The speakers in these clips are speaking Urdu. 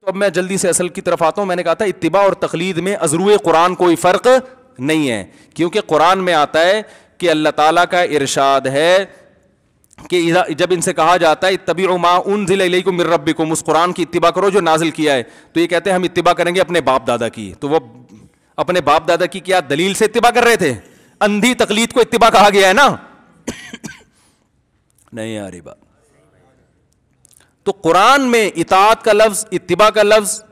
تو اب میں جلدی سے اصل کی طرف آتا ہوں. میں نے کہا تھا اتباع اور تقلید میں ازروع قرآن کوئی فرق نہیں ہے, کیونکہ قرآن میں آتا ہے کہ اللہ تعالیٰ کا ارشاد ہے کہ جب ان سے کہا جاتا ہے اتبعوا ما انزل الیکم من ربکم, اس قرآن کی اتباع کرو جو نازل کیا ہے, تو یہ کہتے ہیں ہم اتباع کریں گے اپنے باپ دادا کی. تو وہ اپنے باپ دادا کی کیا دلیل سے اتباع کر رہے تھے؟ اندھی تقلید کو اتباع کہا گیا ہے نا. نہیں آ رہی بات. تو قرآن میں اطاعت کا لفظ, اتباع کا لفظ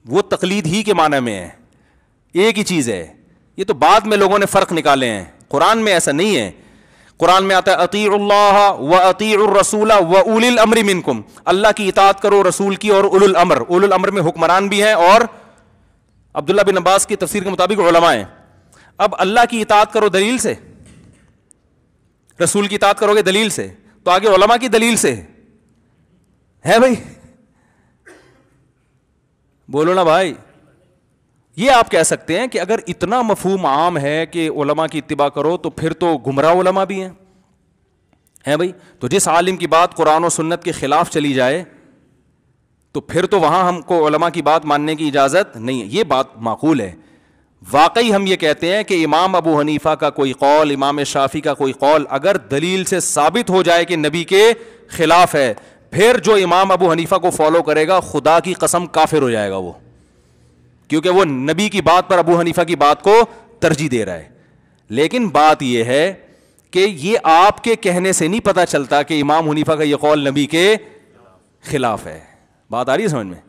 وہ تقلید ہی کے معنی میں ہے, ایک ہی چیز ہے. یہ تو بعد میں لوگوں نے فرق نکالے ہیں, قرآن میں ایسا نہیں ہے. قرآن میں آتا ہے اطیعوا اللہ و اطیعوا الرسول و اولی الامر منکم, اللہ کی اطاعت کرو, رسول کی, اور اولو الامر. اولو الامر میں حکمران بھی ہیں اور عبداللہ بن عباس کی تفسیر کے مطابق علماء ہیں. اب اللہ کی اطاعت کرو دلیل سے, رسول کی اطاعت کرو گے دلیل سے, تو آگے علماء کی دلیل سے ہے بھائی. بولو نا بھائی. یہ آپ کہہ سکتے ہیں کہ اگر اتنا مفہوم عام ہے کہ علماء کی اتباع کرو تو پھر تو گمراہ علماء بھی ہیں بھائی. تو جس عالم کی بات قرآن و سنت کے خلاف چلی جائے تو پھر تو وہاں ہم کو علماء کی بات ماننے کی اجازت نہیں ہے. یہ بات معقول ہے. واقعی ہم یہ کہتے ہیں کہ امام ابو حنیفہ کا کوئی قول, امام شافعی کا کوئی قول اگر دلیل سے ثابت ہو جائے کہ نبی کے خلاف ہے, پھر جو امام ابو حنیفہ کو فالو کرے گا خدا کی قسم کافر ہو جائے گا وہ, کیونکہ وہ نبی کی بات پر ابو حنیفہ کی بات کو ترجیح دے رہا ہے. لیکن بات یہ ہے کہ یہ آپ کے کہنے سے نہیں پتہ چلتا کہ امام حنیفہ کا یہ قول نبی کے خلاف ہے. بات آ رہی ہے سمجھ میں؟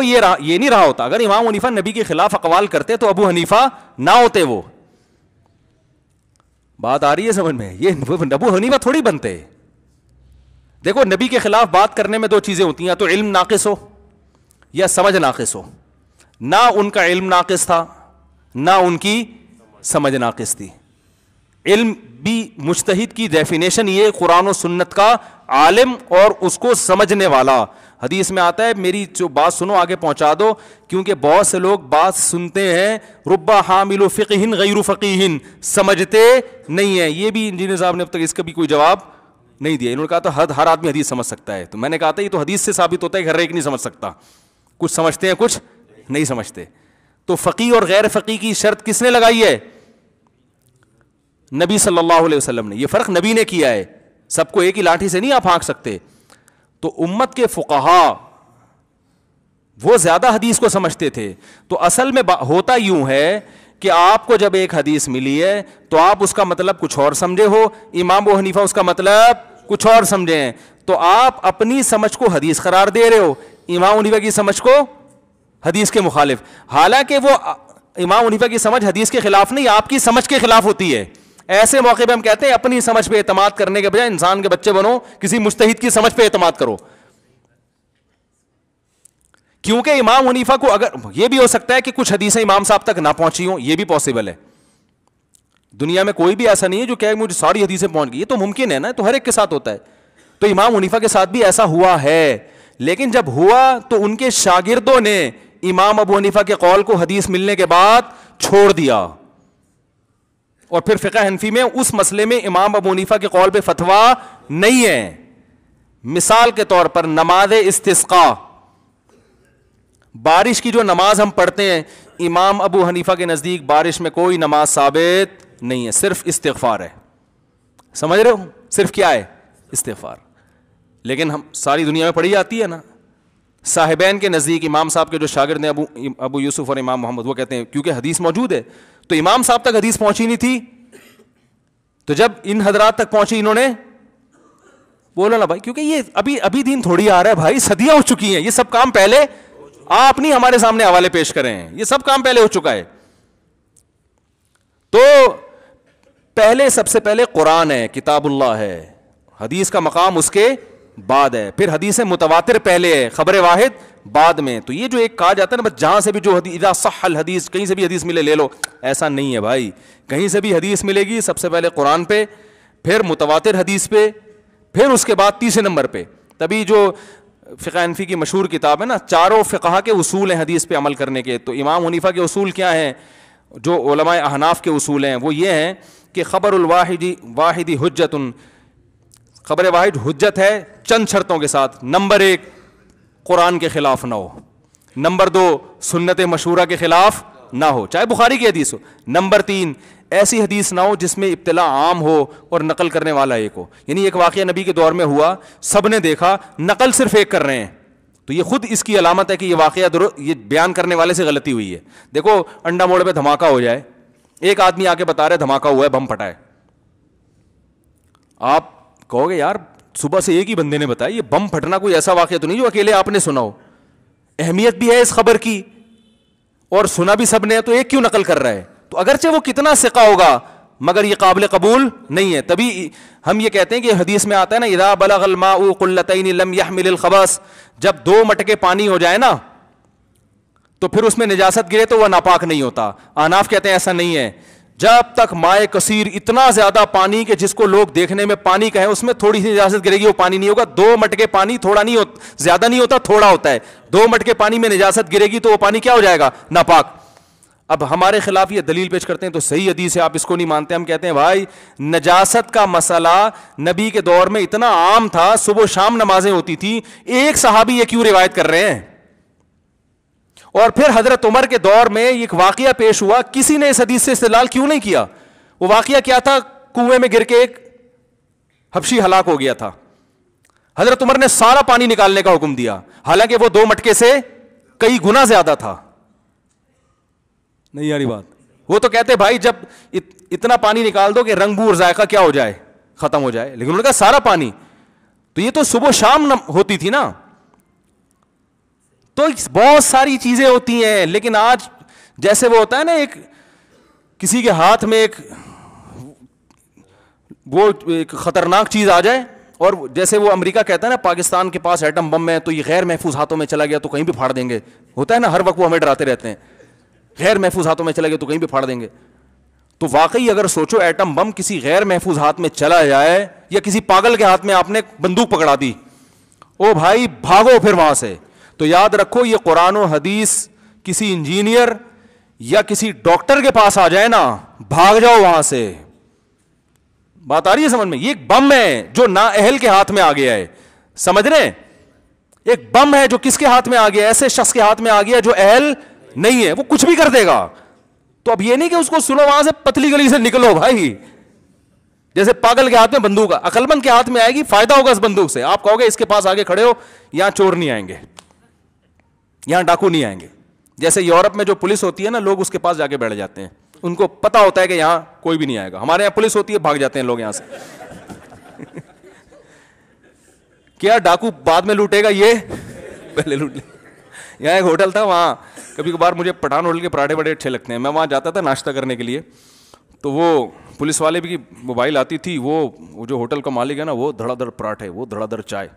یہ نہیں رہا ہوتا. اگر امام حنیفہ نبی کے خلاف اقوال کرتے تو ابو حنیفہ نہ ہوتے. وہ بات آ رہی ہے سمجھ میں؟ یہ ابو حنیفہ تھوڑی بنتے. دیکھو نبی کے خلاف بات کرنے میں دو چیزیں ہوتی ہیں, تو علم ناقص ہو یا سمجھ ناقص ہو. نہ ان کا علم ناقص تھا نہ ان کی سمجھ ناقص تھی. علم بھی مجتہد کی ڈیفینیشن یہ قرآن و سنت کا عالم اور اس کو سمجھنے والا. حدیث میں آتا ہے میری جو بات سنو آگے پہنچا دو, کیونکہ بہت سے لوگ بات سنتے ہیں رب حامل فقہ غیر فقیہ, سمجھتے نہیں ہیں. یہ بھی انجینئر صاحب نے اب تک اس کا بھی کوئی جواب نہیں دیا. انہوں نے کہا تھا ہر آدمی حدیث سمجھ سکتا ہے, تو میں نے کہا تھا یہ تو حدیث سے ثابت ہوتا ہے کہ ہر ایک نہیں سمجھ سکتا. کچھ سمجھتے ہیں کچھ نہیں سمجھتے. تو فقیہ اور غیر فقیہ کی شرط کس نے لگائی ہے؟ نبی صلی اللہ علیہ وسلم نے. یہ فرق نبی نے کیا ہے. سب کو ایک ہی لاٹھی سے نہیں آپ ہانک سکتے. تو امت کے فقہا وہ زیادہ حدیث کو سمجھتے تھے. تو اصل میں ہوتا یوں ہے کہ آپ کو جب ایک حدیث ملی ہے تو آپ اس کا مطلب کچھ اور سمجھے ہو, امام ابو حنیفہ اس کا مطلب کچھ اور سمجھے ہیں, تو آپ اپنی سمجھ کو حدیث قرار دے رہے ہو, امام حنیفہ کی سمجھ کو حدیث کے مخالف. حالانکہ وہ امام حنیفہ کی سمجھ حدیث کے خلاف نہیں, آپ کی سمجھ کے خلاف ہوتی ہے. ایسے موقع پہ ہم کہتے ہیں اپنی سمجھ پہ اعتماد کرنے کے بجائے انسان کے بچے بنو, کسی مجتہد کی سمجھ پہ اعتماد کرو. کیونکہ امام حنیفہ کو اگر یہ بھی ہو سکتا ہے کہ کچھ حدیثیں امام صاحب تک نہ پہنچی ہوں, یہ بھی پاسبل ہے. دنیا میں کوئی بھی ایسا نہیں ہے جو کہ مجھے ساری حدیثیں پہنچ گئی, یہ تو ممکن ہے نا, تو ہر ایک کے ساتھ ہوتا ہے. تو امام حنیفہ کے ساتھ بھی ایسا ہوا ہے, لیکن جب ہوا تو ان کے شاگردوں نے امام ابو حنیفہ کے قول کو حدیث ملنے کے بعد چھوڑ دیا, اور پھر فقہ حنفی میں اس مسئلے میں امام ابو حنیفہ کے قول پہ فتویٰ نہیں ہے. مثال کے طور پر نماز استسقاء, بارش کی جو نماز ہم پڑھتے ہیں, امام ابو حنیفہ کے نزدیک بارش میں کوئی نماز ثابت نہیں ہے, صرف استغفار ہے. سمجھ رہے ہو؟ صرف کیا ہے؟ استغفار. لیکن ہم ساری دنیا میں پڑھی جاتی ہے نا. صاحبین کے نزدیک امام صاحب کے جو شاگرد ہیں ابو یوسف اور امام محمد, وہ کہتے ہیں کیونکہ حدیث موجود ہے, تو امام صاحب تک حدیث پہنچی نہیں تھی, تو جب ان حضرات تک پہنچی انہوں نے بولا نا بھائی, کیونکہ یہ ابھی دین تھوڑی آ رہا ہے بھائی, صدیاں ہو چکی ہیں, یہ سب کام پہلے آپ نہیں ہمارے سامنے حوالے پیش کرے ہیں, یہ سب کام پہلے ہو چکا ہے. تو پہلے سب سے پہلے قرآن ہے, کتاب اللہ ہے, حدیث کا مقام اس کے بعد ہے, پھر حدیث متواتر پہلے ہے, خبر واحد بعد میں. تو یہ جو ایک کہا جاتا ہے نا بس جہاں سے بھی جو اذا صح الحدیث, کہیں سے بھی حدیث ملے لے لو, ایسا نہیں ہے بھائی. کہیں سے بھی حدیث ملے گی سب سے پہلے قرآن پہ, پھر متواتر حدیث پہ, پھر اس کے بعد تیسرے نمبر پہ. تبھی جو فقہ حنفی کی مشہور کتاب ہے نا, چاروں فقہا کے اصول ہیں حدیث پہ عمل کرنے کے, تو امام حنیفہ کے اصول کیا ہیں, جو علماء احناف کے اصول ہیں وہ یہ ہیں کہ خبر الواحد حجت, خبر واحد حجت ہے چند شرطوں کے ساتھ. نمبر 1, قرآن کے خلاف نہ ہو. نمبر 2 سنت مشہورہ کے خلاف نہ ہو, چاہے بخاری کی حدیث ہو. نمبر 3 ایسی حدیث نہ ہو جس میں ابتلا عام ہو اور نقل کرنے والا ایک ہو. یعنی ایک واقعہ نبی کے دور میں ہوا, سب نے دیکھا, نقل صرف ایک کر رہے ہیں, تو یہ خود اس کی علامت ہے کہ یہ واقعہ یہ بیان کرنے والے سے غلطی ہوئی ہے. دیکھو انڈا موڑ پہ دھماکہ ہو جائے, ایک آدمی آ کے بتا رہے دھماکہ ہوا ہے, بم پھٹا ہے, آپ کہو گے یار صبح سے ایک ہی بندے نے بتایا, یہ بم پھٹنا کوئی ایسا واقعہ تو نہیں جو اکیلے آپ نے سنا ہو. اہمیت بھی ہے اس خبر کی اور سنا بھی سب نے, تو ایک کیوں نقل کر رہا ہے؟ تو اگرچہ وہ کتنا ثقہ ہوگا مگر یہ قابل قبول نہیں ہے. تبھی ہم یہ کہتے ہیں کہ حدیث میں آتا ہے نا, اذا بلغ الماء قلتین لم يحمل الخبث, جب 2 مٹکے پانی ہو جائے نا تو پھر اس میں نجاست گرے تو وہ ناپاک نہیں ہوتا. احناف کہتے ہیں ایسا نہیں ہے, جب تک مائع کثیر اتنا زیادہ پانی کہ جس کو لوگ دیکھنے میں پانی کہیں اس میں تھوڑی سی نجاست گرے گی وہ پانی نہیں ہوگا. 2 مٹکے پانی تھوڑا نہیں ہوتا, زیادہ نہیں ہوتا, تھوڑا ہوتا ہے. 2 مٹکے پانی میں نجاست گرے گی تو وہ پانی کیا ہو جائے گا؟ ناپاک. اب ہمارے خلاف یہ دلیل پیش کرتے ہیں تو صحیح حدیث ہے, آپ اس کو نہیں مانتے. ہم کہتے ہیں بھائی نجاست کا مسئلہ نبی کے دور میں اتنا عام تھا, صبح و شام نمازیں ہوتی تھی, ایک صحابی یہ کیوں روایت کر رہے ہیں؟ اور پھر حضرت عمر کے دور میں ایک واقعہ پیش ہوا, کسی نے اس حدیث سے استدلال کیوں نہیں کیا؟ وہ واقعہ کیا تھا؟ کنویں میں گر کے ایک حبشی ہلاک ہو گیا تھا, حضرت عمر نے سارا پانی نکالنے کا حکم دیا, حالانکہ وہ 2 مٹکے سے کئی گنا زیادہ تھا. نہیں یاری بات, وہ تو کہتے بھائی جب اتنا پانی نکال دو کہ رنگ بو اور ذائقہ کیا ہو جائے, ختم ہو جائے, لیکن انہوں نے کہا سارا پانی. تو یہ تو صبح و شام ہوتی تھی نا, تو بہت ساری چیزیں ہوتی ہیں. لیکن آج جیسے وہ ہوتا ہے نا, ایک کسی کے ہاتھ میں ایک خطرناک چیز آ جائے, اور جیسے وہ امریکہ کہتا ہے نا پاکستان کے پاس ایٹم بم ہے تو یہ غیر محفوظ ہاتھوں میں چلا گیا تو کہیں بھی پھاڑ دیں گے, ہوتا ہے نا ہر وقت وہ ہمیں ڈراتے رہتے ہیں, غیر محفوظ ہاتھوں میں چلا گیا تو کہیں بھی پھاڑ دیں گے. تو واقعی اگر سوچو ایٹم بم کسی غیر محفوظ ہاتھ میں چلا جائے, یا کسی پاگل کے ہاتھ میں آپ نے بندوق پکڑا دی, او بھائی بھاگو پھر وہاں سے. تو یاد رکھو یہ قرآن و حدیث کسی انجینئر یا کسی ڈاکٹر کے پاس آ جائے نا, بھاگ جاؤ وہاں سے. بات آ رہی ہے سمجھ میں؟ یہ ایک بم ہے جو نااہل کے ہاتھ میں آ گیا ہے, سمجھ رہے ہیں؟ ایک بم ہے جو کس کے ہاتھ میں آ گیا؟ ایسے شخص کے ہاتھ میں آ گیا جو اہل نہیں ہے, وہ کچھ بھی کر دے گا. تو اب یہ نہیں کہ اس کو سنو وہاں سے پتلی گلی سے نکلو بھائی, جیسے پاگل کے ہاتھ میں بندوق, عقل مند کے ہاتھ میں آئے گی, فائدہ ہوگا اس بندوق سے. آپ کہو گے اس کے پاس آگے کھڑے ہو, یہاں چور نہیں آئیں گے, یہاں ڈاکو نہیں آئیں گے. جیسے یورپ میں جو پولیس ہوتی ہے نا, لوگ اس کے پاس جا کے بیٹھ جاتے ہیں, ان کو پتا ہوتا ہے کہ یہاں کوئی بھی نہیں آئے گا. ہمارے یہاں پولیس ہوتی ہے, بھاگ جاتے ہیں لوگ یہاں سے. کیا ڈاکو بعد میں لوٹے گا, یہ پہلے لوٹ لے. یہاں ایک ہوٹل تھا, وہاں کبھی کبھار مجھے پٹھان ہوٹل کے پراٹھے بڑے اچھے لگتے ہیں, میں وہاں جاتا تھا ناشتہ کرنے کے لیے. تو وہ پولیس والے بھی موبائل آتی تھی, وہ جو ہوٹل کا مالک ہے نا, وہ دھڑا دھڑ پراٹھے, وہ دھڑا دھڑ چائے.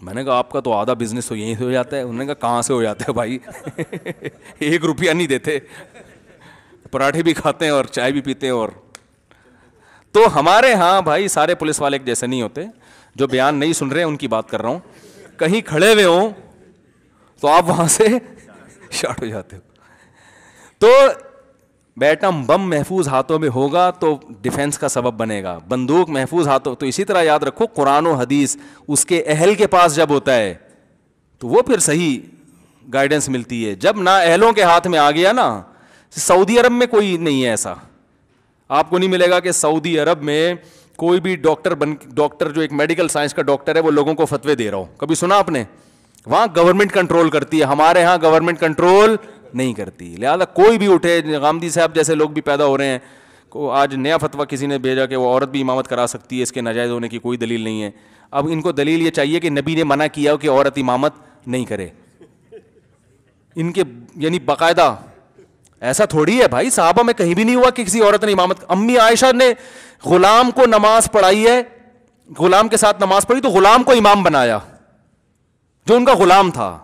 میں نے کہا آپ کا تو آدھا بزنس تو یہیں سے ہو جاتا ہے. انہوں نے کہا کہاں سے ہو جاتا ہے بھائی, 1 روپیہ نہیں دیتے, پراٹھے بھی کھاتے ہیں اور چائے بھی پیتے ہیں. اور تو ہمارے ہاں بھائی سارے پولیس والے ایک جیسے نہیں ہوتے. جو بیان نہیں سن رہے ہیں ان کی بات کر رہا ہوں. کہیں کھڑے ہوئے ہوں تو آپ وہاں سے شارٹ ہو جاتے ہو. تو ایٹم بم محفوظ ہاتھوں میں ہوگا تو ڈیفنس کا سبب بنے گا, بندوق محفوظ ہاتھوں. تو اسی طرح یاد رکھو قرآن و حدیث اس کے اہل کے پاس جب ہوتا ہے تو وہ پھر صحیح گائیڈنس ملتی ہے. جب نا اہلوں کے ہاتھ میں آ گیا نا, سعودی عرب میں کوئی نہیں ہے ایسا, آپ کو نہیں ملے گا کہ سعودی عرب میں کوئی بھی ڈاکٹر جو ایک میڈیکل سائنس کا ڈاکٹر ہے وہ لوگوں کو فتوے دے رہا ہو. کبھی سنا آپ نے؟ وہاں گورنمنٹ کنٹرول کرتی ہے, ہمارے ہاں گورنمنٹ کنٹرول نہیں کرتی. لہٰذا کوئی بھی اٹھے, غامدی صاحب جیسے لوگ بھی پیدا ہو رہے ہیں, کو آج نیا فتویٰ کسی نے بھیجا کہ وہ عورت بھی امامت کرا سکتی ہے, اس کے ناجائز ہونے کی کوئی دلیل نہیں ہے. اب ان کو دلیل یہ چاہیے کہ نبی نے منع کیا ہو کہ عورت امامت نہیں کرے. ان کے یعنی باقاعدہ ایسا تھوڑی ہے بھائی, صحابہ میں کہیں بھی نہیں ہوا کہ کسی عورت نے امامت. امی عائشہ نے غلام کو نماز پڑھائی ہے, غلام کے ساتھ نماز پڑھی تو غلام کو امام بنایا, جو ان کا غلام تھا,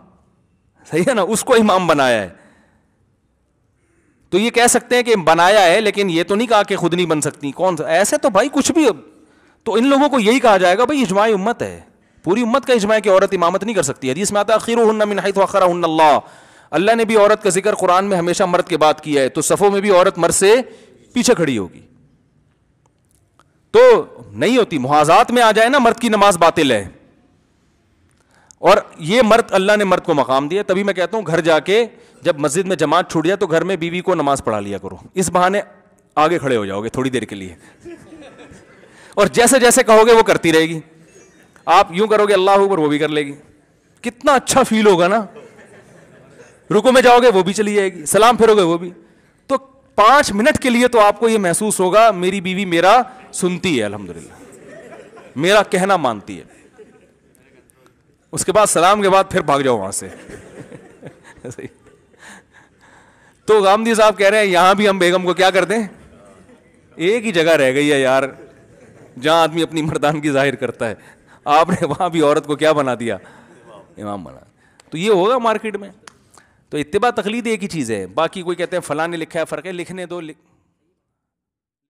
صحیح ہے نا, اس کو امام بنایا ہے. تو یہ کہہ سکتے ہیں کہ بنایا ہے, لیکن یہ تو نہیں کہا کہ خود نہیں بن سکتی. کون سا ایسے تو بھائی کچھ بھی. تو ان لوگوں کو یہی کہا جائے گا بھائی اجماع امت ہے, پوری امت کا اجماع ہے کہ عورت امامت نہیں کر سکتی. حدیث میں آتا ہے اخیرہن من حیث اخرہن اللہ, اللہ نے بھی عورت کا ذکر قرآن میں ہمیشہ مرد کے بعد کیا ہے, تو صفوں میں بھی عورت مرد سے پیچھے کھڑی ہوگی. تو نہیں ہوتی, محاذات میں آ جائے نا مرد کی نماز باطل ہے. اور یہ مرد, اللہ نے مرد کو مقام دیا. تبھی میں کہتا ہوں گھر جا کے جب مسجد میں جماعت چھوٹ جائے تو گھر میں بیوی کو نماز پڑھا لیا کرو, اس بہانے آگے کھڑے ہو جاؤ گے تھوڑی دیر کے لیے, اور جیسے جیسے کہو گے وہ کرتی رہے گی. آپ یوں کرو گے اللہ اکبر, وہ بھی کر لے گی. کتنا اچھا فیل ہوگا نا. رکوع میں جاؤ گے وہ بھی چلی جائے گی, سلام پھیرو گے وہ بھی. تو 5 منٹ کے لیے تو آپ کو یہ محسوس ہوگا میری بیوی میرا سنتی ہے, الحمدللہ میرا کہنا مانتی ہے. اس کے بعد سلام کے بعد پھر بھاگ جاؤ وہاں سے. تو غامدی صاحب کہہ رہے ہیں یہاں بھی ہم بیگم کو کیا کر دیں, ایک ہی جگہ رہ گئی ہے یار جہاں آدمی اپنی مردانگی ظاہر کرتا ہے, آپ نے وہاں بھی عورت کو کیا بنا دیا, امام بنا. تو یہ ہوگا مارکیٹ میں. تو اتباع تقلید ایک ہی چیز ہے. باقی کوئی کہتے ہیں فلاں نے لکھا ہے, فرق ہے, لکھنے دو.